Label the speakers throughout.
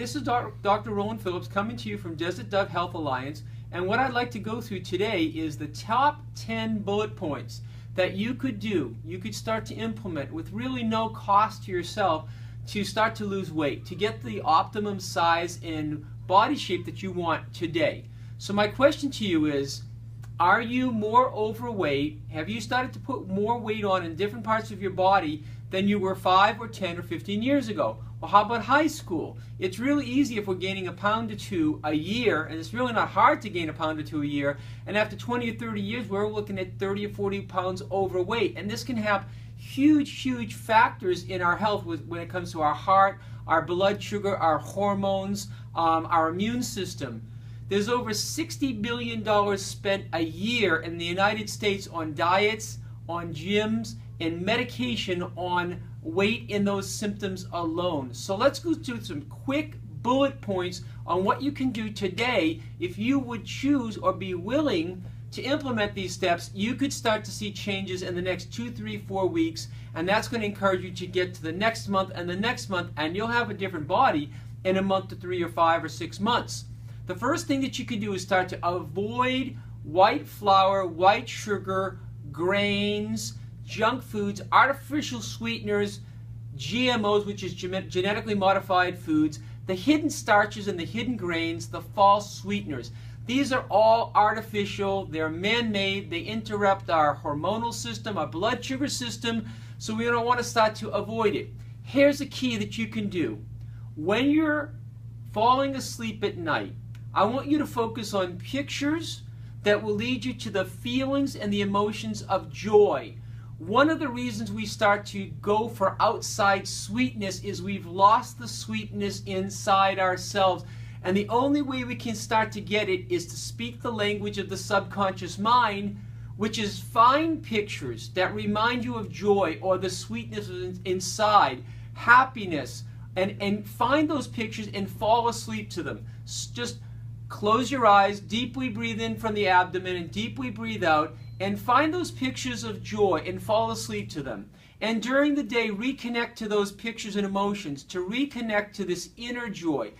Speaker 1: this is Dr. Roland Phillips coming to you from Desert Dove Health Alliance, and what I'd like to go through today is the top 10 bullet points that you could do, you could start to implement with really no cost to yourself to start to lose weight, to get the optimum size and body shape that you want today. So my question to you is, are you more overweight? Have you started to put more weight on in different parts of your body than you were 5 or 10 or 15 years ago? Well, how about high school? It's really easy if we're gaining a pound or two a year, and it's really not hard to gain a pound or two a year, and after 20 or 30 years we're looking at 30 or 40 pounds overweight, and this can have huge factors in our health when it comes to our heart, our blood sugar, our hormones, our immune system. There's over $60 billion spent a year in the United States on diets, on gyms, and medication on weight in those symptoms alone. So let's go through some quick bullet points on what you can do today. If you would choose or be willing to implement these steps, you could start to see changes in the next 2, 3, 4 weeks, and that's going to encourage you to get to the next month and the next month, and you'll have a different body in a month to 3 or 5 or 6 months. The first thing that you can do is start to avoid white flour, white sugar, grains, junk foods, artificial sweeteners, GMOs, which is genetically modified foods, the hidden starches and the hidden grains, the false sweeteners. These are all artificial, they're man-made, they interrupt our hormonal system, our blood sugar system, so we don't want to start to avoid it. Here's a key that you can do. When you're falling asleep at night, I want you to focus on pictures that will lead you to the feelings and the emotions of joy. One of the reasons we start to go for outside sweetness is we've lost the sweetness inside ourselves. And the only way we can start to get it is to speak the language of the subconscious mind, which is find pictures that remind you of joy or the sweetness inside, happiness, and find those pictures and fall asleep to them. Just close your eyes, deeply breathe in from the abdomen and deeply breathe out, and find those pictures of joy and fall asleep to them. And during the day, reconnect to those pictures and emotions, to reconnect to this inner joy.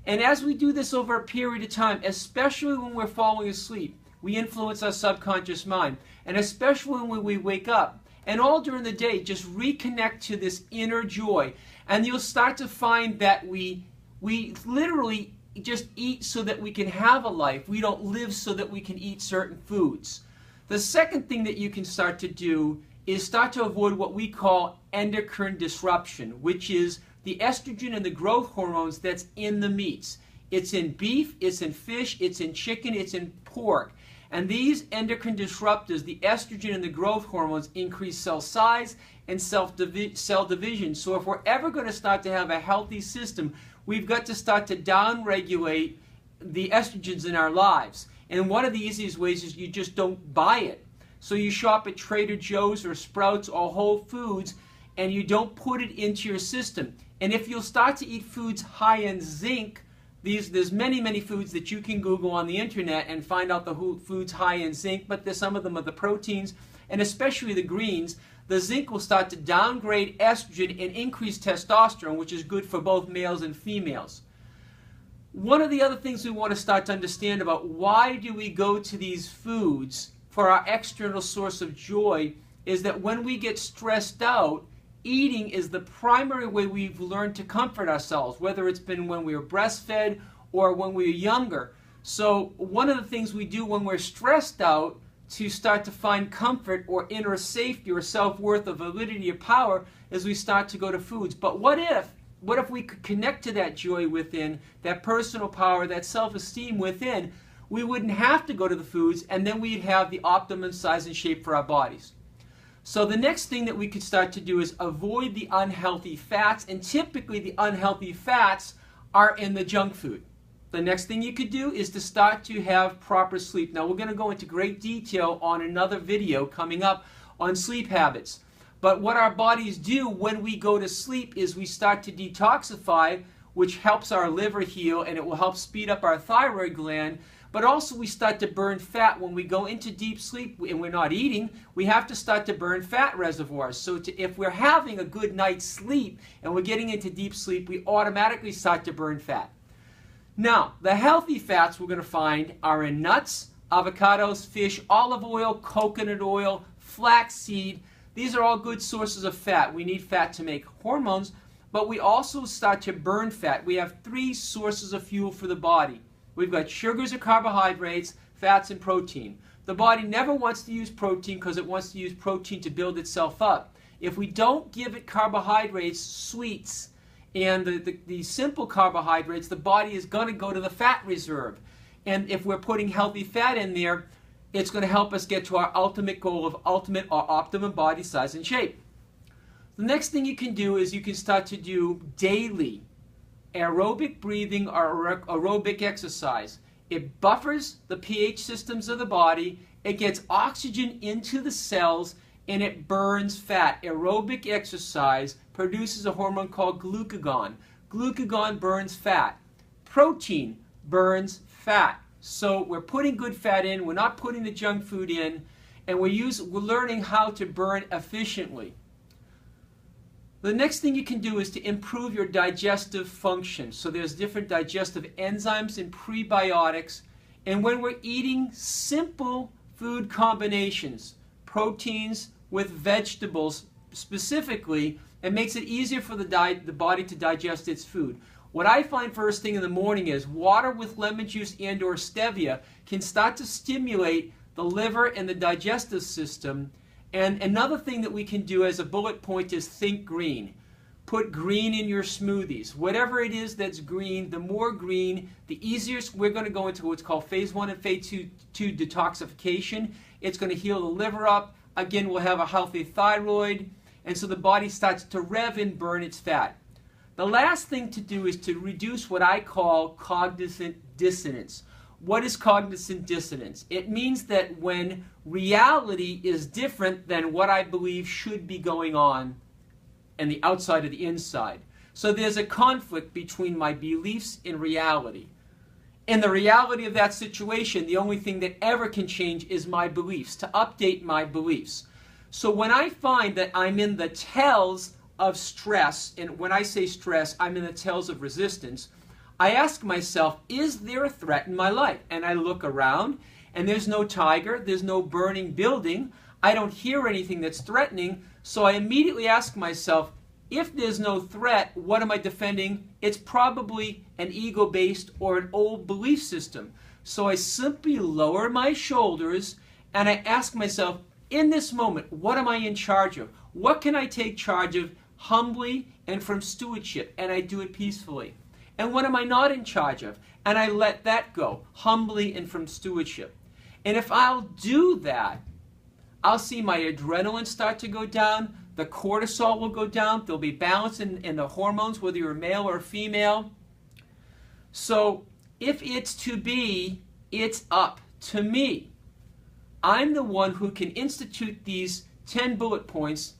Speaker 1: And as we do this over a period of time, especially when we're falling asleep, we influence our subconscious mind. And especially when we wake up, and all during the day, just reconnect to this inner joy. And you'll start to find that we literally just eat so that we can have a life. We don't live so that we can eat certain foods. The second thing that you can start to do is start to avoid what we call endocrine disruption, which is the estrogen and the growth hormones that's in the meats. It's in beef, it's in fish, it's in chicken, it's in pork. And these endocrine disruptors, the estrogen and the growth hormones, increase cell size and cell division. So if we're ever going to start to have a healthy system, we've got to start to downregulate the estrogens in our lives. And one of the easiest ways is you just don't buy it. So you shop at Trader Joe's or Sprouts or Whole Foods, and you don't put it into your system. And if you'll start to eat foods high in zinc, there's many foods that you can Google on the internet and find out the foods high in zinc, but some of them are the proteins, and especially the greens. The zinc will start to downgrade estrogen and increase testosterone, which is good for both males and females. One of the other things we want to start to understand about why do we go to these foods for our external source of joy is that when we get stressed out, eating is the primary way we've learned to comfort ourselves, whether it's been when we were breastfed or when we were younger. So one of the things we do when we're stressed out to start to find comfort or inner safety or self-worth or validity or power is we start to go to foods. But what if we could connect to that joy within, that personal power, that self-esteem within? We wouldn't have to go to the foods, and then we'd have the optimum size and shape for our bodies. So the next thing that we could start to do is avoid the unhealthy fats, and typically the unhealthy fats are in the junk food. The next thing you could do is to start to have proper sleep. Now we're going to go into great detail on another video coming up on sleep habits. But what our bodies do when we go to sleep is we start to detoxify which helps our liver heal, and it will help speed up our thyroid gland. But also we start to burn fat when we go into deep sleep and we're not eating. We have to start to burn fat reservoirs. So if we're having a good night's sleep and we're getting into deep sleep, we automatically start to burn fat. Now, the healthy fats we're going to find are in nuts, avocados, fish, olive oil, coconut oil, flaxseed. These are all good sources of fat. We need fat to make hormones, but we also start to burn fat. We have 3 sources of fuel for the body. We've got sugars or carbohydrates, fats, and protein. The body never wants to use protein because it wants to use protein to build itself up. If we don't give it carbohydrates, sweets, and the simple carbohydrates, the body is going to go to the fat reserve. And if we're putting healthy fat in there, it's going to help us get to our ultimate goal of ultimate or optimum body size and shape. The next thing you can do is you can start to do daily aerobic breathing or aerobic exercise. It buffers the pH systems of the body, it gets oxygen into the cells, and it burns fat. Aerobic exercise produces a hormone called glucagon. Glucagon burns fat. Protein burns fat. So we're putting good fat in, we're not putting the junk food in, and we're learning how to burn efficiently. The next thing you can do is to improve your digestive function. So there's different digestive enzymes and prebiotics. And when we're eating simple food combinations, proteins with vegetables specifically, it makes it easier for the body to digest its food. What I find first thing in the morning is water with lemon juice and or stevia can start to stimulate the liver and the digestive system. And another thing that we can do as a bullet point is think green. Put green in your smoothies. Whatever it is that's green, the more green, the easier. We're going to go into what's called phase 1 and phase 2 detoxification. It's going to heal the liver up. Again, we'll have a healthy thyroid. And so the body starts to rev and burn its fat. The last thing to do is to reduce what I call cognitive dissonance. What is cognitive dissonance? It means that when reality is different than what I believe should be going on and the outside of the inside. So there's a conflict between my beliefs and reality. In the reality of that situation, the only thing that ever can change is my beliefs, to update my beliefs. So when I find that I'm in the tells of stress, and when I say stress, I'm in the tells of resistance, I ask myself, is there a threat in my life? And I look around, and there's no tiger, there's no burning building, I don't hear anything that's threatening, so I immediately ask myself, if there's no threat, what am I defending? It's probably an ego-based or an old belief system. So I simply lower my shoulders, and I ask myself, in this moment, what am I in charge of? What can I take charge of humbly and from stewardship? And I do it peacefully. And what am I not in charge of? And I let that go, humbly and from stewardship. And if I'll do that, I'll see my adrenaline start to go down, the cortisol will go down, there'll be balance in the hormones, whether you're male or female. So if it's to be, it's up to me. I'm the one who can institute these 10 bullet points,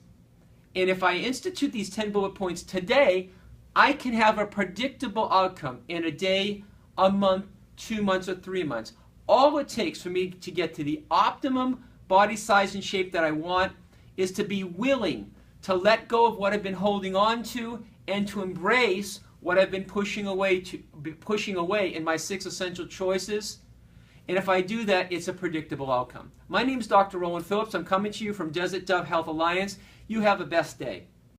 Speaker 1: and if I institute these 10 bullet points today, I can have a predictable outcome in a day, a month, 2 months, or 3 months. All it takes for me to get to the optimum body size and shape that I want is to be willing to let go of what I've been holding on to and to embrace what I've been pushing away in my 6 essential choices. And if I do that, it's a predictable outcome. My name is Dr. Roland Phillips. I'm coming to you from Desert Dove Health Alliance. You have the best day.